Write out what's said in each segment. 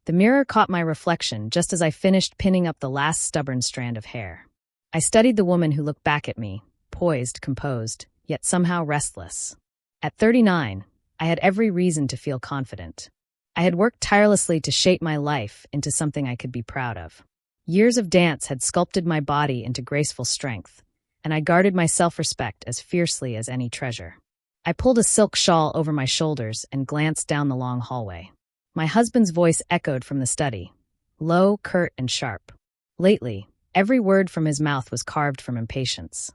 The mirror caught my reflection just as I finished pinning up the last stubborn strand of hair. I studied the woman who looked back at me, poised, composed, yet somehow restless. At 39, I had every reason to feel confident. I had worked tirelessly to shape my life into something I could be proud of. Years of dance had sculpted my body into graceful strength, and I guarded my self-respect as fiercely as any treasure. I pulled a silk shawl over my shoulders and glanced down the long hallway. My husband's voice echoed from the study, low, curt, and sharp. Lately, every word from his mouth was carved from impatience.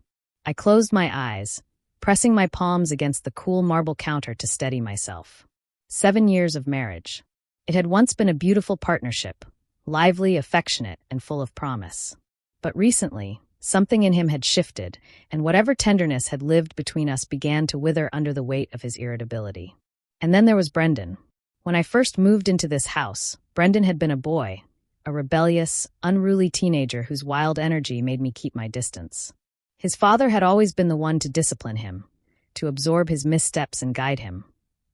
I closed my eyes, pressing my palms against the cool marble counter to steady myself. 7 years of marriage. It had once been a beautiful partnership, lively, affectionate, and full of promise. But recently, something in him had shifted, and whatever tenderness had lived between us began to wither under the weight of his irritability. And then there was Brendan. When I first moved into this house, Brendan had been a boy, a rebellious, unruly teenager whose wild energy made me keep my distance. His father had always been the one to discipline him, to absorb his missteps and guide him,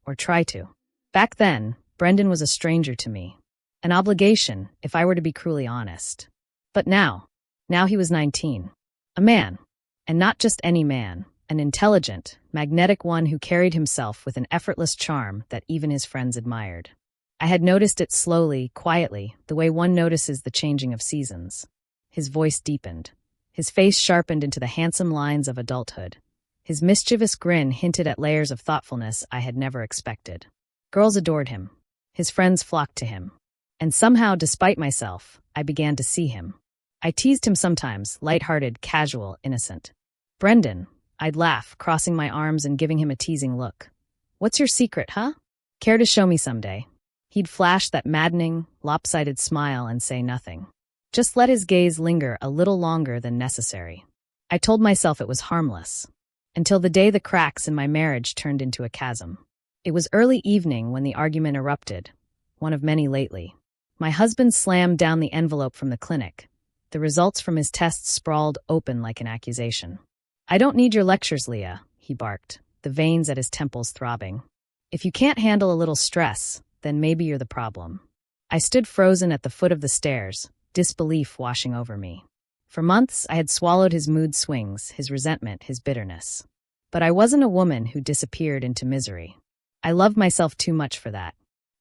or try to. Back then, Brendan was a stranger to me, an obligation if I were to be cruelly honest. But now he was 19, a man, and not just any man, an intelligent, magnetic one who carried himself with an effortless charm that even his friends admired. I had noticed it slowly, quietly, the way one notices the changing of seasons. His voice deepened. His face sharpened into the handsome lines of adulthood. His mischievous grin hinted at layers of thoughtfulness I had never expected. Girls adored him. His friends flocked to him. And somehow, despite myself, I began to see him. I teased him sometimes, light-hearted, casual, innocent. "Brendan," I'd laugh, crossing my arms and giving him a teasing look. "What's your secret, huh? Care to show me someday?" He'd flash that maddening, lopsided smile and say nothing. Just let his gaze linger a little longer than necessary. I told myself it was harmless. Until the day the cracks in my marriage turned into a chasm. It was early evening when the argument erupted, one of many lately. My husband slammed down the envelope from the clinic. The results from his tests sprawled open like an accusation. "I don't need your lectures, Leah," he barked, the veins at his temples throbbing. "If you can't handle a little stress, then maybe you're the problem." I stood frozen at the foot of the stairs, disbelief washing over me. For months, I had swallowed his mood swings, his resentment, his bitterness. But I wasn't a woman who disappeared into misery. I loved myself too much for that.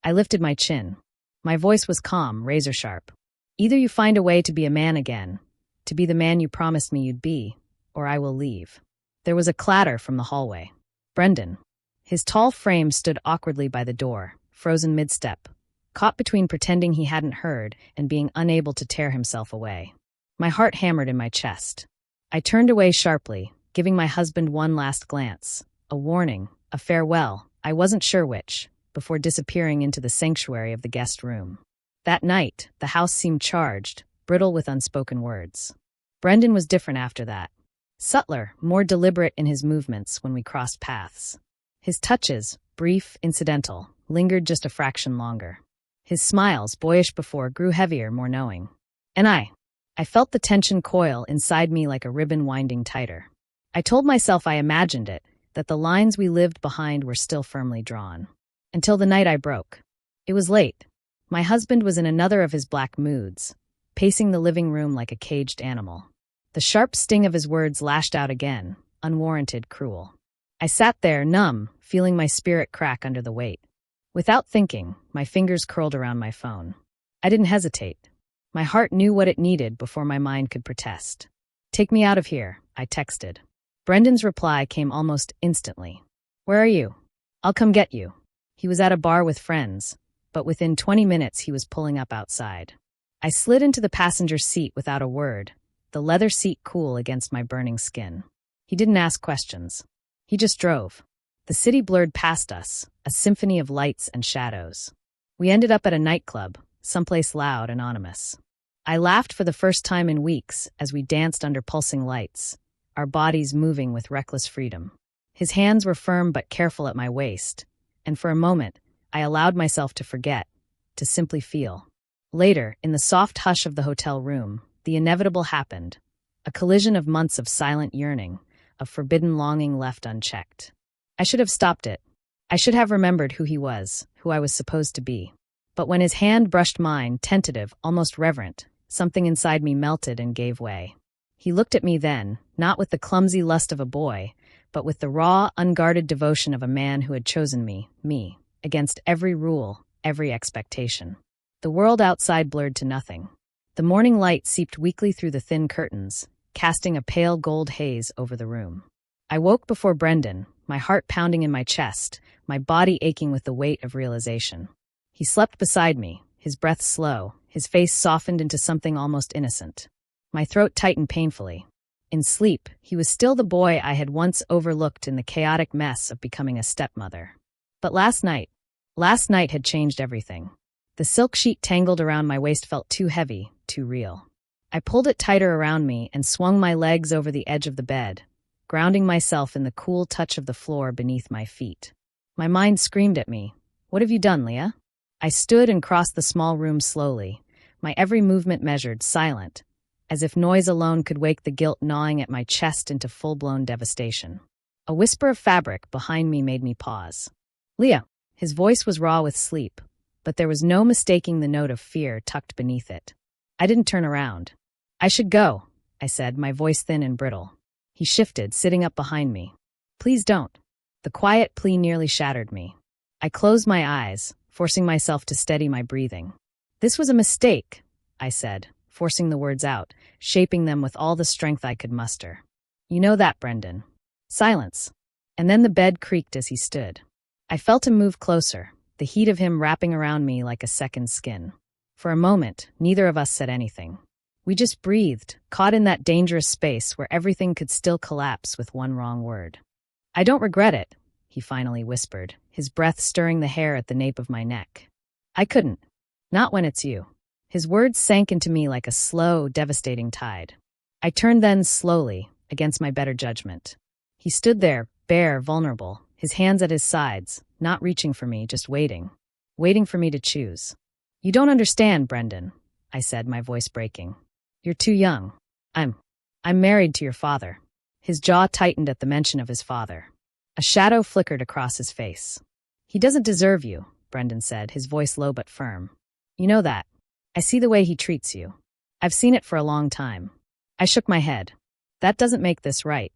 I lifted my chin. My voice was calm, razor-sharp. "Either you find a way to be a man again, to be the man you promised me you'd be, or I will leave." There was a clatter from the hallway. Brendan. His tall frame stood awkwardly by the door, frozen mid-step, caught between pretending he hadn't heard and being unable to tear himself away. My heart hammered in my chest. I turned away sharply, giving my husband one last glance, a warning, a farewell, I wasn't sure which, before disappearing into the sanctuary of the guest room. That night, the house seemed charged, brittle with unspoken words. Brendan was different after that. Subtler, more deliberate in his movements when we crossed paths. His touches, brief, incidental, lingered just a fraction longer. His smiles, boyish before, grew heavier, more knowing. And I felt the tension coil inside me like a ribbon winding tighter. I told myself I imagined it, that the lines we lived behind were still firmly drawn. Until the night I broke. It was late. My husband was in another of his black moods, pacing the living room like a caged animal. The sharp sting of his words lashed out again, unwarranted, cruel. I sat there, numb, feeling my spirit crack under the weight. Without thinking, my fingers curled around my phone. I didn't hesitate. My heart knew what it needed before my mind could protest. "Take me out of here," I texted. Brendan's reply came almost instantly. "Where are you? I'll come get you." He was at a bar with friends, but within 20 minutes he was pulling up outside. I slid into the passenger seat without a word, the leather seat cool against my burning skin. He didn't ask questions. He just drove. The city blurred past us, a symphony of lights and shadows. We ended up at a nightclub, someplace loud, anonymous. I laughed for the first time in weeks as we danced under pulsing lights, our bodies moving with reckless freedom. His hands were firm but careful at my waist, and for a moment, I allowed myself to forget, to simply feel. Later, in the soft hush of the hotel room, the inevitable happened, a collision of months of silent yearning, of forbidden longing left unchecked. I should have stopped it. I should have remembered who he was, who I was supposed to be. But when his hand brushed mine, tentative, almost reverent, something inside me melted and gave way. He looked at me then, not with the clumsy lust of a boy, but with the raw, unguarded devotion of a man who had chosen me, against every rule, every expectation. The world outside blurred to nothing. The morning light seeped weakly through the thin curtains, casting a pale gold haze over the room. I woke before Brendan, my heart pounding in my chest, my body aching with the weight of realization. He slept beside me, his breath slow, his face softened into something almost innocent. My throat tightened painfully. In sleep, he was still the boy I had once overlooked in the chaotic mess of becoming a stepmother. But last night had changed everything. The silk sheet tangled around my waist felt too heavy, too real. I pulled it tighter around me and swung my legs over the edge of the bed, grounding myself in the cool touch of the floor beneath my feet. My mind screamed at me, "What have you done, Leah?" I stood and crossed the small room slowly, my every movement measured, silent, as if noise alone could wake the guilt gnawing at my chest into full-blown devastation. A whisper of fabric behind me made me pause. "Leah." His voice was raw with sleep, but there was no mistaking the note of fear tucked beneath it. I didn't turn around. "I should go," I said, my voice thin and brittle. He shifted, sitting up behind me. "Please don't." The quiet plea nearly shattered me. I closed my eyes, forcing myself to steady my breathing. "This was a mistake," I said, forcing the words out, shaping them with all the strength I could muster. "You know that, Brendan." Silence. And then the bed creaked as he stood. I felt him move closer, the heat of him wrapping around me like a second skin. For a moment, neither of us said anything. We just breathed, caught in that dangerous space where everything could still collapse with one wrong word. "I don't regret it," he finally whispered, his breath stirring the hair at the nape of my neck. "I couldn't. Not when it's you." His words sank into me like a slow, devastating tide. I turned then slowly, against my better judgment. He stood there, bare, vulnerable, his hands at his sides, not reaching for me, just waiting for me to choose. "You don't understand, Brendan," I said, my voice breaking. "You're too young. I'm married to your father." His jaw tightened at the mention of his father. A shadow flickered across his face. "He doesn't deserve you," Brendan said, his voice low but firm. "You know that. I see the way he treats you. I've seen it for a long time." I shook my head. "That doesn't make this right."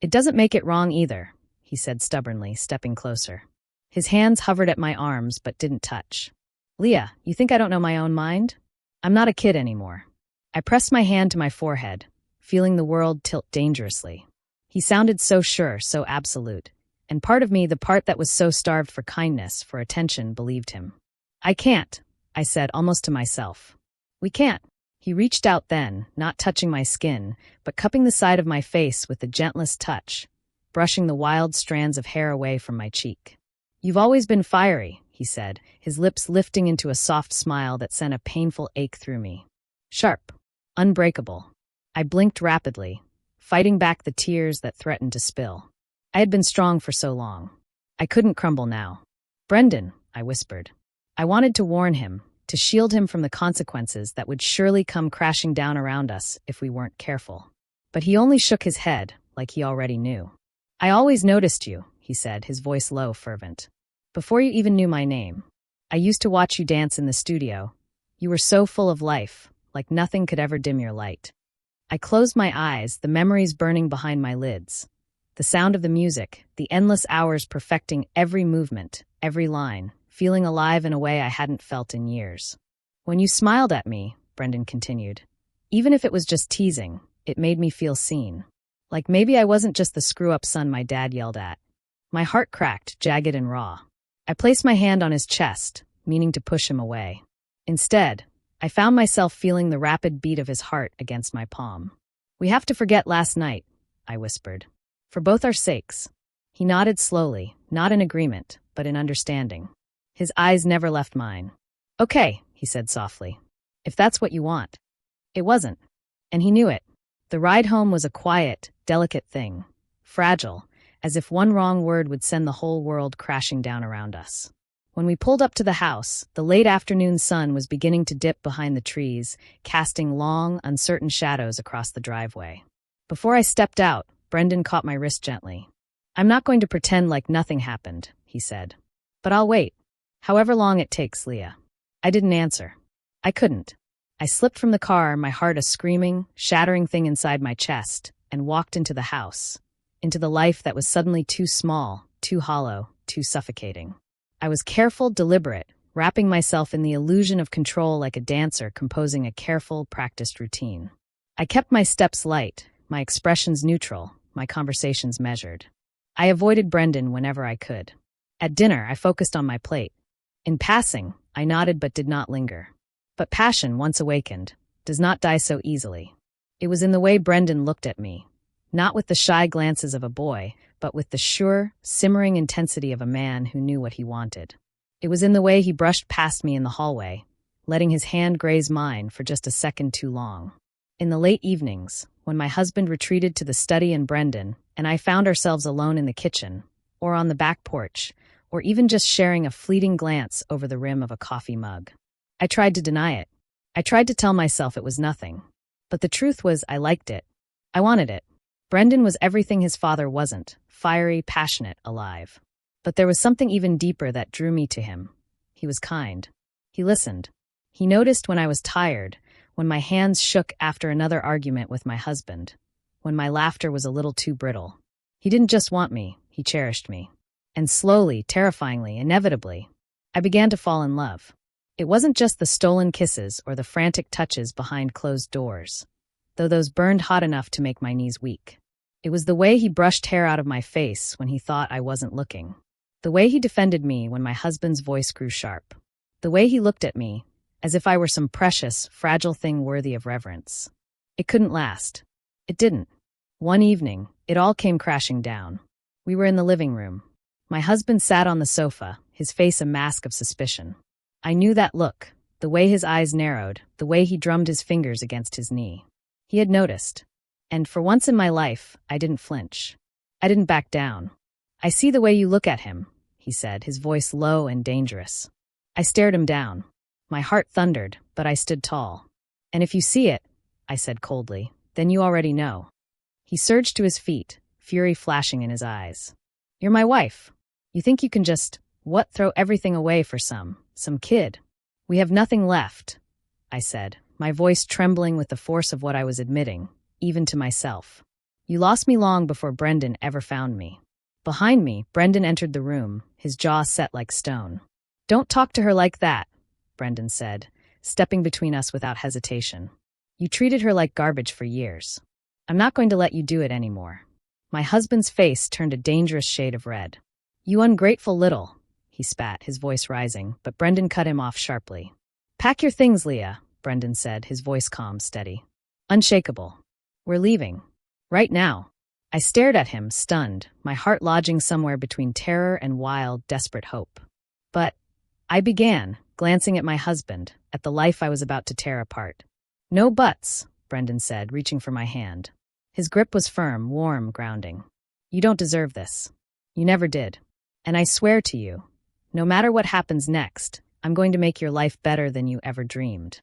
"It doesn't make it wrong either," he said stubbornly, stepping closer. His hands hovered at my arms but didn't touch. "Leah, you think I don't know my own mind? I'm not a kid anymore." I pressed my hand to my forehead, feeling the world tilt dangerously. He sounded so sure, so absolute, and part of me, the part that was so starved for kindness, for attention, believed him. "I can't," I said almost to myself. "We can't." He reached out then, not touching my skin, but cupping the side of my face with the gentlest touch, brushing the wild strands of hair away from my cheek. "You've always been fiery," he said, his lips lifting into a soft smile that sent a painful ache through me. "Sharp. Unbreakable." I blinked rapidly, fighting back the tears that threatened to spill. I had been strong for so long. I couldn't crumble now. "Brendan," I whispered. I wanted to warn him, to shield him from the consequences that would surely come crashing down around us if we weren't careful. But he only shook his head, like he already knew. "I always noticed you," he said, his voice low, fervent. "Before you even knew my name. I used to watch you dance in the studio. You were so full of life, like nothing could ever dim your light." I closed my eyes, the memories burning behind my lids. The sound of the music, the endless hours perfecting every movement, every line, feeling alive in a way I hadn't felt in years. "When you smiled at me," Brendan continued, "even if it was just teasing, it made me feel seen. Like maybe I wasn't just the screw-up son my dad yelled at." My heart cracked, jagged and raw. I placed my hand on his chest, meaning to push him away. Instead, I found myself feeling the rapid beat of his heart against my palm. "We have to forget last night," I whispered. "For both our sakes." He nodded slowly, not in agreement, but in understanding. His eyes never left mine. "Okay," he said softly. "If that's what you want." It wasn't. And he knew it. The ride home was a quiet, delicate thing. Fragile, as if one wrong word would send the whole world crashing down around us. When we pulled up to the house, the late afternoon sun was beginning to dip behind the trees, casting long, uncertain shadows across the driveway. Before I stepped out, Brendan caught my wrist gently. "I'm not going to pretend like nothing happened," he said. "But I'll wait. However long it takes, Leah." I didn't answer. I couldn't. I slipped from the car, my heart a screaming, shattering thing inside my chest, and walked into the house, into the life that was suddenly too small, too hollow, too suffocating. I was careful, deliberate, wrapping myself in the illusion of control like a dancer composing a careful, practiced routine. I kept my steps light, my expressions neutral, my conversations measured. I avoided Brendan whenever I could. At dinner, I focused on my plate. In passing, I nodded but did not linger. But passion, once awakened, does not die so easily. It was in the way Brendan looked at me, not with the shy glances of a boy, but with the sure, simmering intensity of a man who knew what he wanted. It was in the way he brushed past me in the hallway, letting his hand graze mine for just a second too long. In the late evenings, when my husband retreated to the study and Brendan and I found ourselves alone in the kitchen, or on the back porch, or even just sharing a fleeting glance over the rim of a coffee mug, I tried to deny it. I tried to tell myself it was nothing. But the truth was I liked it. I wanted it. Brendan was everything his father wasn't, fiery, passionate, alive. But there was something even deeper that drew me to him. He was kind. He listened. He noticed when I was tired, when my hands shook after another argument with my husband, when my laughter was a little too brittle. He didn't just want me, he cherished me. And slowly, terrifyingly, inevitably, I began to fall in love. It wasn't just the stolen kisses or the frantic touches behind closed doors, though those burned hot enough to make my knees weak. It was the way he brushed hair out of my face when he thought I wasn't looking. The way he defended me when my husband's voice grew sharp. The way he looked at me, as if I were some precious, fragile thing worthy of reverence. It couldn't last. It didn't. One evening, it all came crashing down. We were in the living room. My husband sat on the sofa, his face a mask of suspicion. I knew that look, the way his eyes narrowed, the way he drummed his fingers against his knee. He had noticed. And for once in my life, I didn't flinch. I didn't back down. I see the way you look at him, he said, his voice low and dangerous. I stared him down. My heart thundered, but I stood tall. And if you see it, I said coldly, then you already know. He surged to his feet, fury flashing in his eyes. You're my wife. You think you can just, throw everything away for some kid? We have nothing left, I said, my voice trembling with the force of what I was admitting, even to myself. You lost me long before Brendan ever found me. Behind me, Brendan entered the room, his jaw set like stone. Don't talk to her like that, Brendan said, stepping between us without hesitation. You treated her like garbage for years. I'm not going to let you do it anymore. My husband's face turned a dangerous shade of red. You ungrateful little, he spat, his voice rising, but Brendan cut him off sharply. Pack your things, Leah, Brendan said, his voice calm, steady. Unshakable. We're leaving. Right now. I stared at him, stunned, my heart lodging somewhere between terror and wild, desperate hope. But I began, glancing at my husband, at the life I was about to tear apart. No buts, Brendan said, reaching for my hand. His grip was firm, warm, grounding. You don't deserve this. You never did. And I swear to you, no matter what happens next, I'm going to make your life better than you ever dreamed.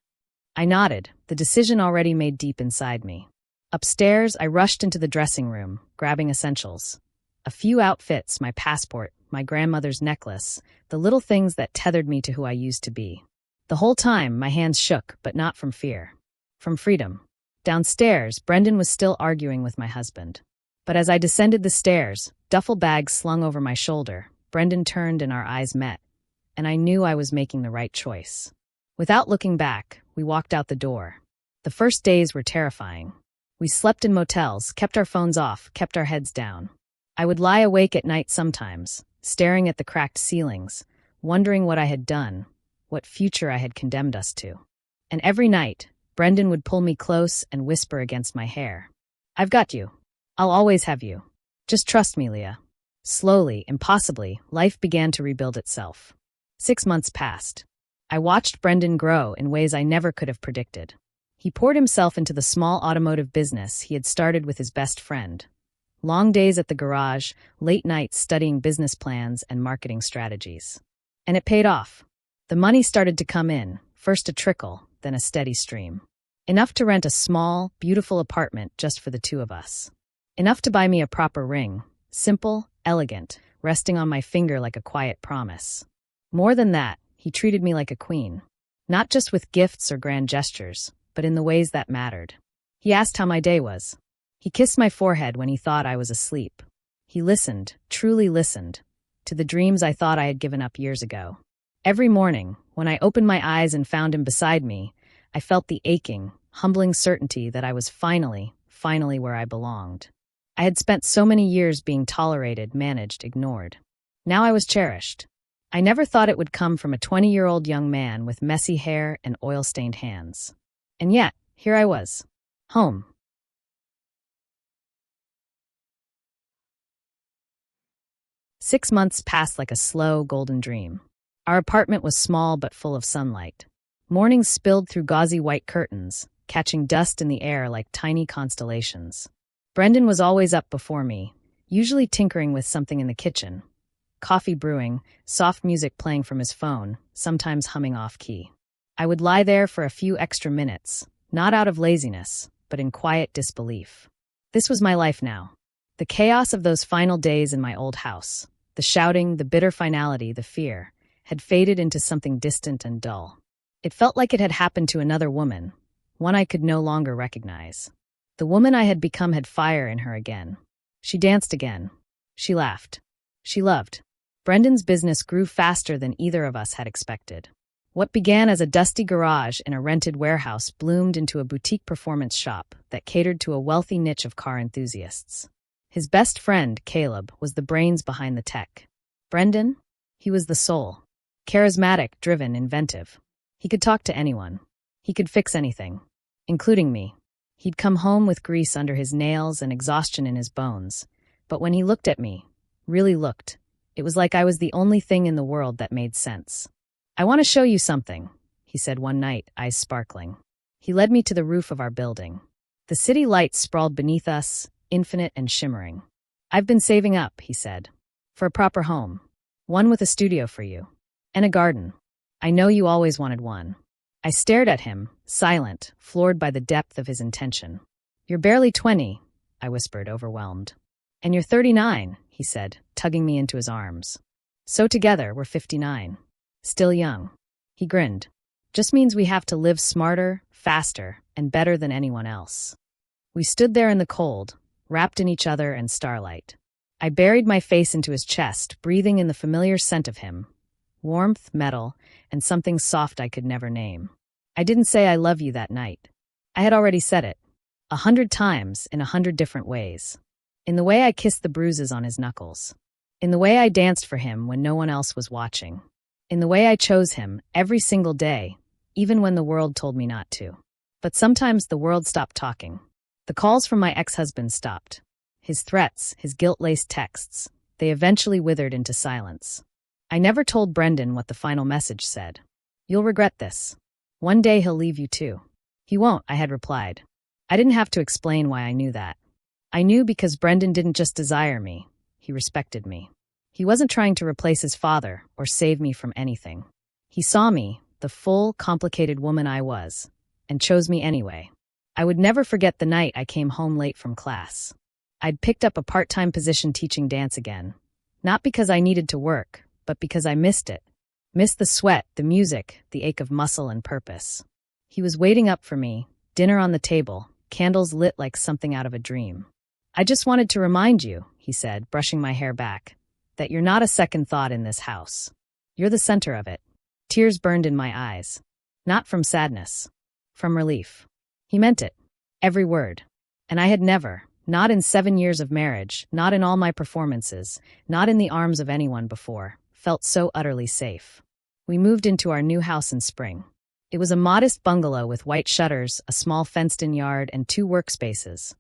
I nodded, the decision already made deep inside me. Upstairs, I rushed into the dressing room, grabbing essentials. A few outfits, my passport, my grandmother's necklace, the little things that tethered me to who I used to be. The whole time, my hands shook, but not from fear. From freedom. Downstairs, Brendan was still arguing with my husband. But as I descended the stairs, duffel bags slung over my shoulder, Brendan turned and our eyes met, and I knew I was making the right choice. Without looking back, we walked out the door. The first days were terrifying. We slept in motels, kept our phones off, kept our heads down. I would lie awake at night sometimes, staring at the cracked ceilings, wondering what I had done, what future I had condemned us to. And every night, Brendan would pull me close and whisper against my hair. I've got you. I'll always have you. Just trust me, Leah. Slowly, impossibly, life began to rebuild itself. 6 months passed. I watched Brendan grow in ways I never could have predicted. He poured himself into the small automotive business he had started with his best friend. Long days at the garage, late nights studying business plans and marketing strategies. And it paid off. The money started to come in, first a trickle, then a steady stream. Enough to rent a small, beautiful apartment just for the two of us. Enough to buy me a proper ring, simple, elegant, resting on my finger like a quiet promise. More than that, he treated me like a queen. Not just with gifts or grand gestures, but in the ways that mattered. He asked how my day was. He kissed my forehead when he thought I was asleep. He listened, truly listened, to the dreams I thought I had given up years ago. Every morning, when I opened my eyes and found him beside me, I felt the aching, humbling certainty that I was finally where I belonged. I had spent so many years being tolerated, managed, ignored. Now I was cherished. I never thought it would come from a 20-year-old young man with messy hair and oil-stained hands. And yet, here I was. Home. Six months passed like a slow, golden dream. Our apartment was small but full of sunlight. Mornings spilled through gauzy white curtains, catching dust in the air like tiny constellations. Brendan was always up before me, usually tinkering with something in the kitchen. Coffee brewing, soft music playing from his phone, sometimes humming off-key. I would lie there for a few extra minutes, not out of laziness, but in quiet disbelief. This was my life now. The chaos of those final days in my old house, the shouting, the bitter finality, the fear, had faded into something distant and dull. It felt like it had happened to another woman, one I could no longer recognize. The woman I had become had fire in her again. She danced again. She laughed. She loved. Brendan's business grew faster than either of us had expected. What began as a dusty garage in a rented warehouse bloomed into a boutique performance shop that catered to a wealthy niche of car enthusiasts. His best friend, Caleb, was the brains behind the tech. Brendan? He was the soul. Charismatic, driven, inventive. He could talk to anyone. He could fix anything, including me. He'd come home with grease under his nails and exhaustion in his bones. But when he looked at me, really looked, it was like I was the only thing in the world that made sense. "I want to show you something," he said one night, eyes sparkling. He led me to the roof of our building. The city lights sprawled beneath us, infinite and shimmering. "I've been saving up," he said, "for a proper home. One with a studio for you. And a garden. I know you always wanted one." I stared at him, silent, floored by the depth of his intention. "You're barely 20, I whispered, overwhelmed. "And you're 39, he said, tugging me into his arms. "So together, we're 59. Still young." He grinned. "Just means we have to live smarter, faster, and better than anyone else." We stood there in the cold, wrapped in each other and starlight. I buried my face into his chest, breathing in the familiar scent of him. Warmth, metal, and something soft I could never name. I didn't say I love you that night. I had already said it. 100 times, in 100 different ways. In the way I kissed the bruises on his knuckles. In the way I danced for him when no one else was watching. In the way I chose him every single day, even when the world told me not to. But sometimes the world stopped talking. The calls from my ex-husband stopped. His threats, his guilt-laced texts, they eventually withered into silence. I never told Brendan what the final message said. "You'll regret this. One day he'll leave you too." "He won't," I had replied. I didn't have to explain why I knew that. I knew because Brendan didn't just desire me, he respected me. He wasn't trying to replace his father or save me from anything. He saw me, the full, complicated woman I was, and chose me anyway. I would never forget the night I came home late from class. I'd picked up a part-time position teaching dance again. Not because I needed to work, but because I missed it. Missed the sweat, the music, the ache of muscle and purpose. He was waiting up for me, dinner on the table, candles lit like something out of a dream. "I just wanted to remind you," he said, brushing my hair back, "that you're not a second thought in this house. You're the center of it." Tears burned in my eyes. Not from sadness. From relief. He meant it. Every word. And I had never, not in 7 years of marriage, not in all my performances, not in the arms of anyone before, felt so utterly safe. We moved into our new house in spring. It was a modest bungalow with white shutters, a small fenced-in yard, and 2 workspaces.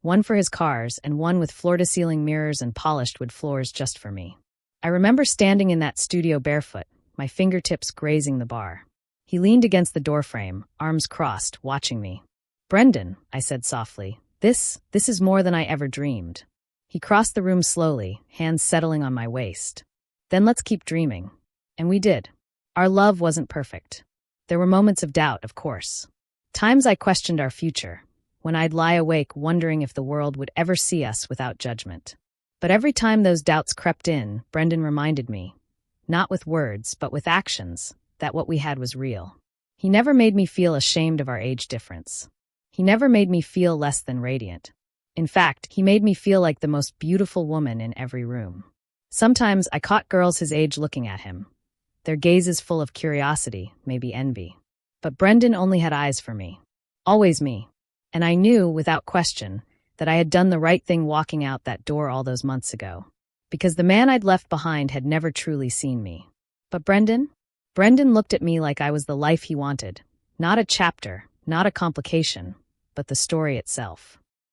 One for his cars and one with floor-to-ceiling mirrors and polished wood floors just for me. I remember standing in that studio barefoot, my fingertips grazing the bar. He leaned against the doorframe, arms crossed, watching me. "Brendan," I said softly, this is more than I ever dreamed." He crossed the room slowly, hands settling on my waist. "Then let's keep dreaming." And we did. Our love wasn't perfect. There were moments of doubt, of course. Times I questioned our future, when I'd lie awake wondering if the world would ever see us without judgment. But every time those doubts crept in, Brendan reminded me, not with words, but with actions, that what we had was real. He never made me feel ashamed of our age difference. He never made me feel less than radiant. In fact, he made me feel like the most beautiful woman in every room. Sometimes I caught girls his age looking at him, their gazes full of curiosity, maybe envy. But Brendan only had eyes for me. Always me. And I knew, without question, that I had done the right thing walking out that door all those months ago. Because the man I'd left behind had never truly seen me. But Brendan? Brendan looked at me like I was the life he wanted. Not a chapter, not a complication, but the story itself.